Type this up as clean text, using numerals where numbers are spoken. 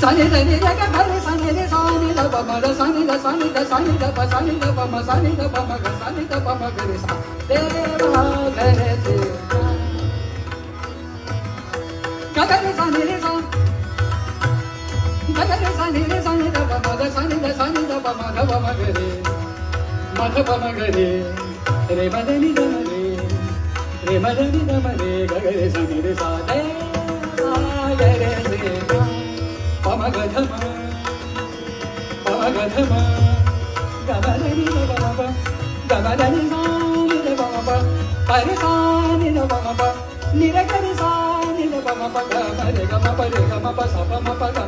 sani da ni da ga bari sani da sani da ba ma da sani da sani da sani da ba sani da ba ma sani da ba ma ga sani da ba ma ga re sa de ma ga re se ga ga re sani re sa ga ga re sani da ba ma da sani da ba ma ga ba ma ga re ma ga ba ma ga re re ma da ni da ma re re ma da ni da ma re ga ga re sani re sa de ma ga re se pa ma ga dha ma ga ba da ni da ba ma ba ga ba da ni sa ni da ba ma ba pa re sa ni da ba ma ba ni re ga re sa ni da ba ma ba ga ba re ga ma pa sa pa ma pa ga